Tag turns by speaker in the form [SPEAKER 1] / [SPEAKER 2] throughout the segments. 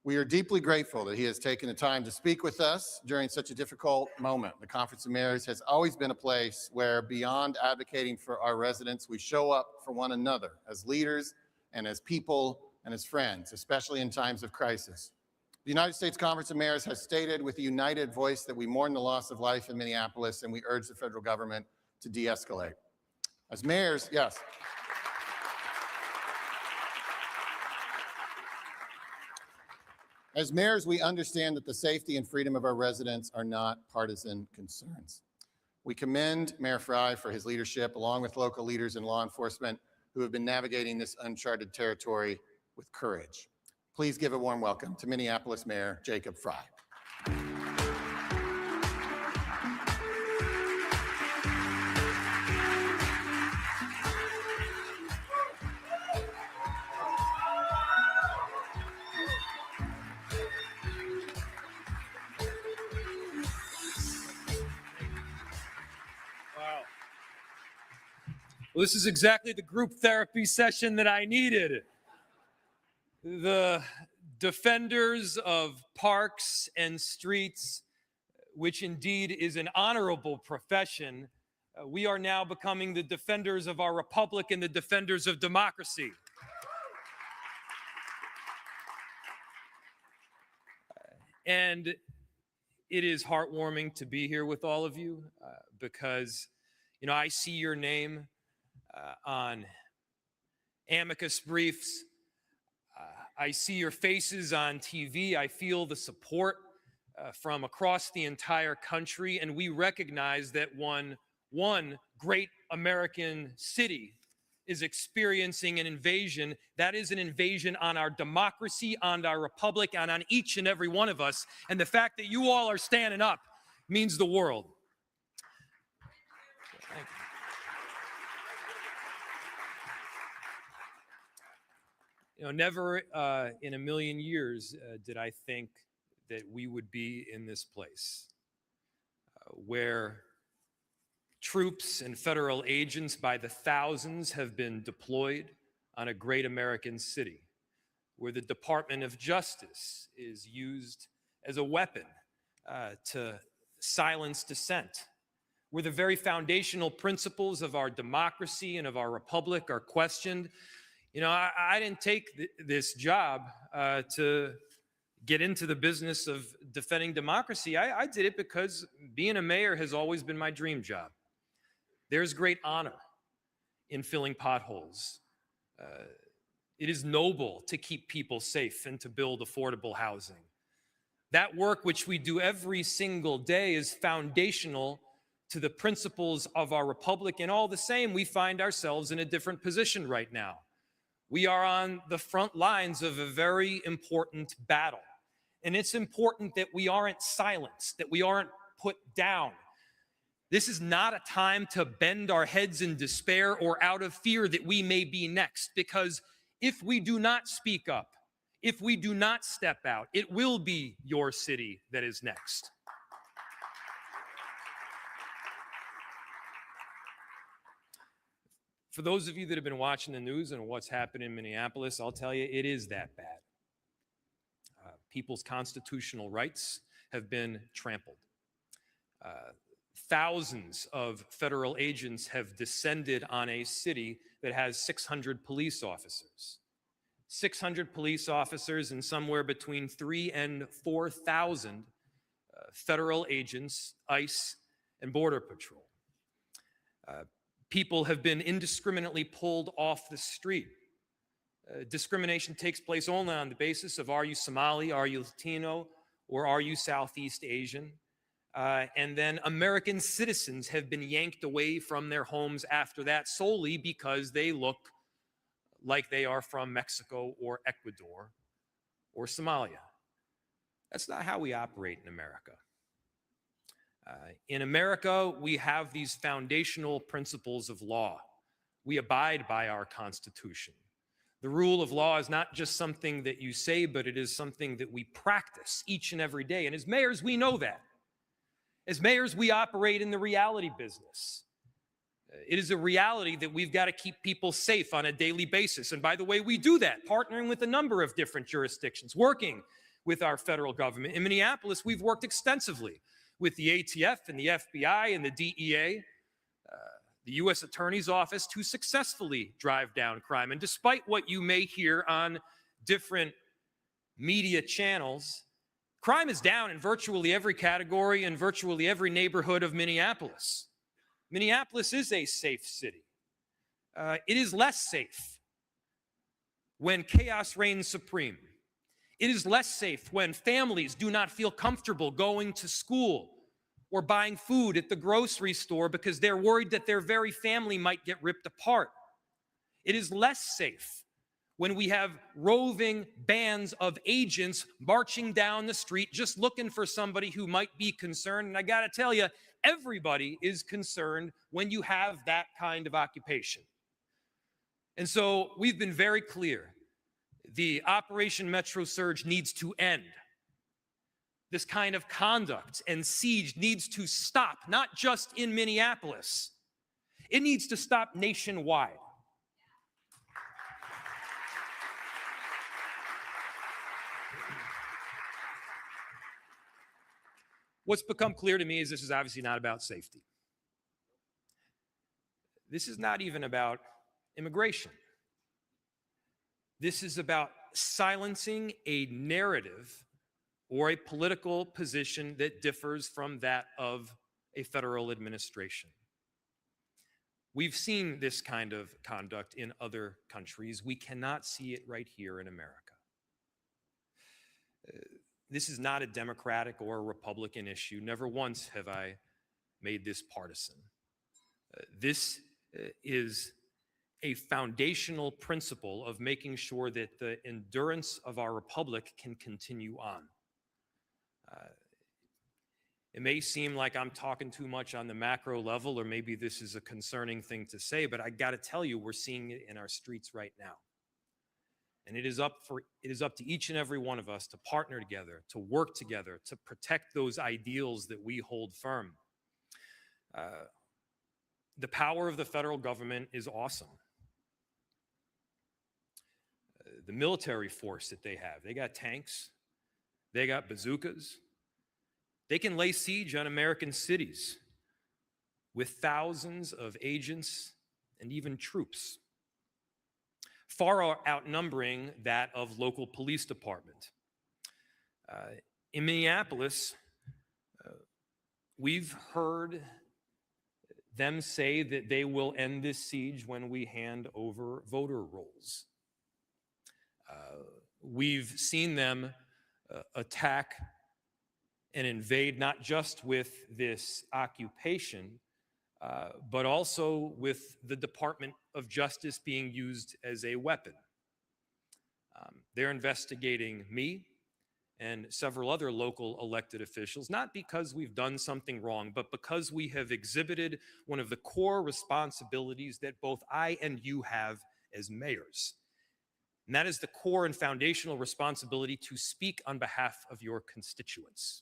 [SPEAKER 1] We are deeply grateful that he has taken the time to speak with us during such a difficult moment. The Conference of Mayors has always been a place where, beyond advocating for our residents, we show up for one another as leaders and as people and as friends, especially in times of crisis. The United States Conference of Mayors has stated with a united voice that we mourn the loss of life in Minneapolis, and we urge the federal government to de-escalate. As mayors, yes. As mayors, we understand that the safety and freedom of our residents are not partisan concerns. We commend Mayor Frey for his leadership, along with local leaders and law enforcement who have been navigating this uncharted territory with courage. Please give a warm welcome to Minneapolis Mayor Jacob Frey.
[SPEAKER 2] Well, this is exactly the group therapy session that I needed. The defenders of parks and streets, which indeed is an honorable profession, we are now becoming the defenders of our republic and the defenders of democracy. And it is heartwarming to be here with all of you because, you know, I see your name on amicus briefs. I see your faces on TV. I feel the support from across the entire country, and we recognize that one great American city is experiencing an invasion. That is an invasion on our democracy, on our republic, and on each and every one of us. And the fact that you all are standing up means the world. Thank you. You know, never in a million years did I think that we would be in this place where troops and federal agents by the thousands have been deployed on a great American city, where the Department of Justice is used as a weapon to silence dissent, where the very foundational principles of our democracy and of our republic are questioned. You know, I didn't take this job to get into the business of defending democracy. I did it because being a mayor has always been my dream job. There's great honor in filling potholes. It is noble to keep people safe and to build affordable housing. That work, which we do every single day, is foundational to the principles of our republic. And all the same, we find ourselves in a different position right now. We are on the front lines of a very important battle. And it's important that we aren't silenced, that we aren't put down. This is not a time to bend our heads in despair or out of fear that we may be next, because if we do not speak up, if we do not step out, it will be your city that is next. For those of you that have been watching the news and what's happened in Minneapolis, I'll tell you, it is that bad. People's constitutional rights have been trampled. Thousands of federal agents have descended on a city that has 600 police officers. 600 police officers and somewhere between 3,000 and 4,000 federal agents, ICE, and Border Patrol. People have been indiscriminately pulled off the street. Discrimination takes place only on the basis of, are you Somali, are you Latino, or are you Southeast Asian? And then American citizens have been yanked away from their homes after that solely because they look like they are from Mexico or Ecuador or Somalia. That's not how we operate in America. In America, we have these foundational principles of law. We abide by our Constitution. The rule of law is not just something that you say, but it is something that we practice each and every day. And as mayors, we know that. As mayors, we operate in the reality business. It is a reality that we've got to keep people safe on a daily basis. And by the way, we do that, partnering with a number of different jurisdictions, working with our federal government. In Minneapolis, we've worked extensively with the ATF and the FBI and the DEA, the U.S. Attorney's Office, to successfully drive down crime. And despite what you may hear on different media channels, crime is down in virtually every category and virtually every neighborhood of Minneapolis. Minneapolis is a safe city. It is less safe when chaos reigns supreme. It is less safe when families do not feel comfortable going to school or buying food at the grocery store because they're worried that their very family might get ripped apart. It is less safe when we have roving bands of agents marching down the street just looking for somebody who might be concerned. And I got to tell you, everybody is concerned when you have that kind of occupation. And so we've been very clear. The Operation Metro Surge needs to end. This kind of conduct and siege needs to stop, not just in Minneapolis. It needs to stop nationwide. What's become clear to me is this is obviously not about safety. This is not even about immigration. This is about silencing a narrative or a political position that differs from that of a federal administration. We've seen this kind of conduct in other countries. We cannot see it right here in America. This is not a Democratic or a Republican issue. Never once have I made this partisan. This is a foundational principle of making sure that the endurance of our republic can continue on. It may seem like I'm talking too much on the macro level, or maybe this is a concerning thing to say, but I got to tell you, we're seeing it in our streets right now. And it is up to each and every one of us to partner together, to work together, to protect those ideals that we hold firm. The power of the federal government is awesome. The military force that they have, they got tanks, they got bazookas. They can lay siege on American cities with thousands of agents and even troops, far outnumbering that of local police department. In Minneapolis, we've heard them say that they will end this siege when we hand over voter rolls. We've seen them attack and invade not just with this occupation, but also with the Department of Justice being used as a weapon. They're investigating me and several other local elected officials, not because we've done something wrong, but because we have exhibited one of the core responsibilities that both I and you have as mayors. And that is the core and foundational responsibility to speak on behalf of your constituents.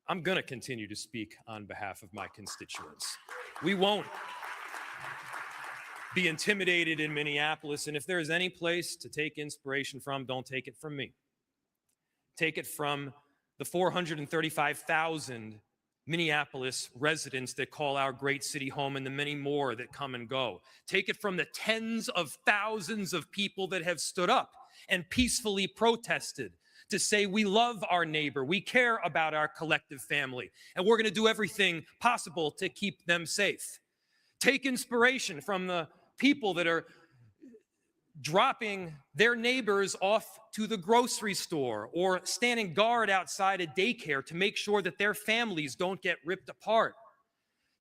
[SPEAKER 2] I'm going to continue to speak on behalf of my constituents. We won't be intimidated in Minneapolis, and if there is any place to take inspiration from, don't take it from me. Take it from the 435,000 Minneapolis residents that call our great city home and the many more that come and go. Take it from the tens of thousands of people that have stood up and peacefully protested to say we love our neighbor, we care about our collective family, and we're going to do everything possible to keep them safe. Take inspiration from the people that are dropping their neighbors off to the grocery store or standing guard outside a daycare to make sure that their families don't get ripped apart.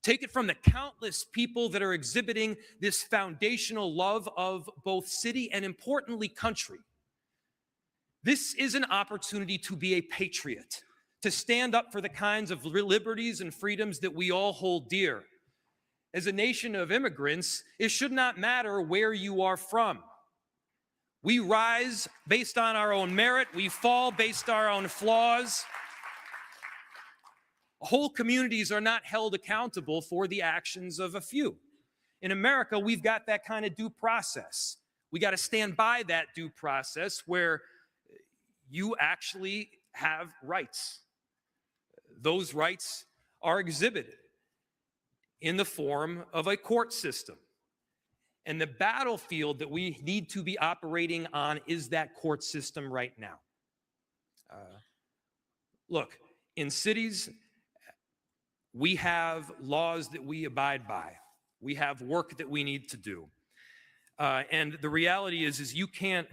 [SPEAKER 2] Take it from the countless people that are exhibiting this foundational love of both city and, importantly, country. This is an opportunity to be a patriot, to stand up for the kinds of liberties and freedoms that we all hold dear. As a nation of immigrants, it should not matter where you are from. We rise based on our own merit. We fall based on our own flaws. Whole communities are not held accountable for the actions of a few. In America, we've got that kind of due process. We got to stand by that due process where you actually have rights. Those rights are exhibited in the form of a court system. And the battlefield that we need to be operating on is that court system right now. Look, in cities, we have laws that we abide by. We have work that we need to do. And the reality is you can't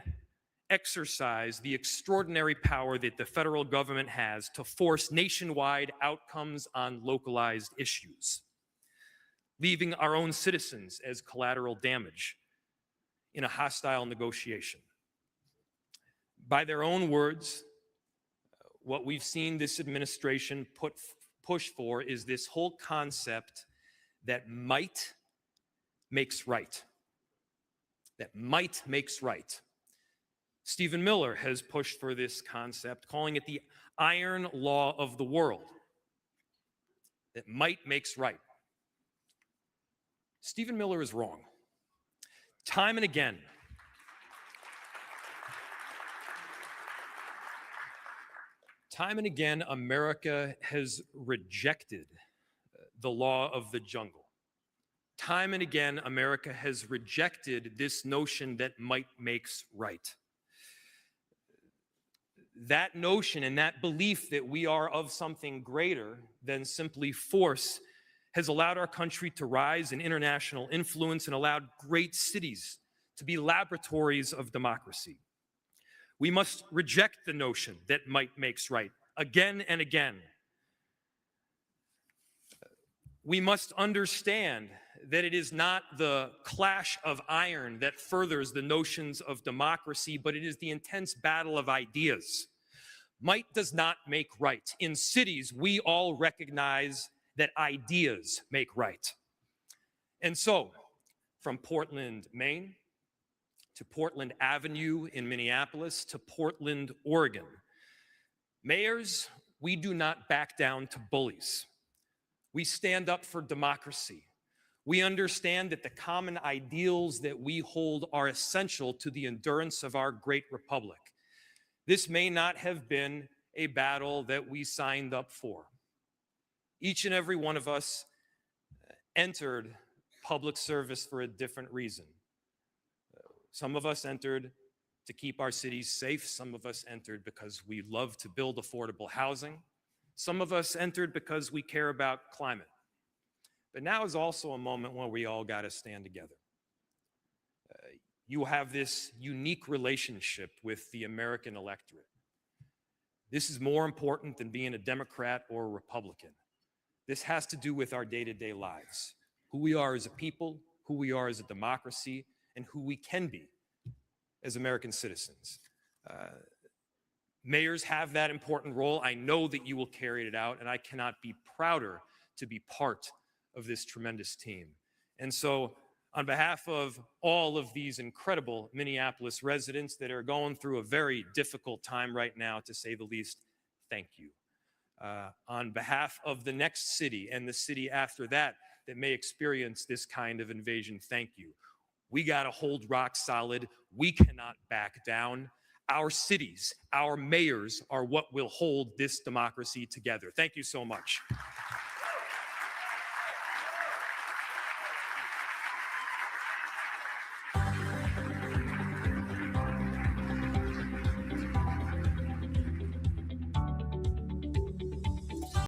[SPEAKER 2] exercise the extraordinary power that the federal government has to force nationwide outcomes on localized issues, leaving our own citizens as collateral damage in a hostile negotiation. By their own words, what we've seen this administration push for is this whole concept that might makes right. That might makes right. Stephen Miller has pushed for this concept, calling it the iron law of the world. That might makes right. Stephen Miller is wrong. Time and again, America has rejected the law of the jungle. Time and again, America has rejected this notion that might makes right. That notion and that belief that we are of something greater than simply force has allowed our country to rise in international influence and allowed great cities to be laboratories of democracy. We must reject the notion that might makes right again and again. We must understand that it is not the clash of iron that furthers the notions of democracy, but it is the intense battle of ideas. Might does not make right. In cities, we all recognize that ideas make right. And so, from Portland, Maine, to Portland Avenue in Minneapolis, to Portland, Oregon, mayors, we do not back down to bullies. We stand up for democracy. We understand that the common ideals that we hold are essential to the endurance of our great republic. This may not have been a battle that we signed up for. Each and every one of us entered public service for a different reason. Some of us entered to keep our cities safe. Some of us entered because we love to build affordable housing. Some of us entered because we care about climate. But now is also a moment where we all got to stand together. You have this unique relationship with the American electorate. This is more important than being a Democrat or a Republican. This has to do with our day-to-day lives, who we are as a people, who we are as a democracy, and who we can be as American citizens. Mayors have that important role. I know that you will carry it out, and I cannot be prouder to be part of this tremendous team. And so, on behalf of all of these incredible Minneapolis residents that are going through a very difficult time right now, to say the least, thank you. On behalf of the next city and the city after that that may experience this kind of invasion, thank you. We got to hold rock solid. We cannot back down. Our cities, our mayors are what will hold this democracy together. Thank you so much.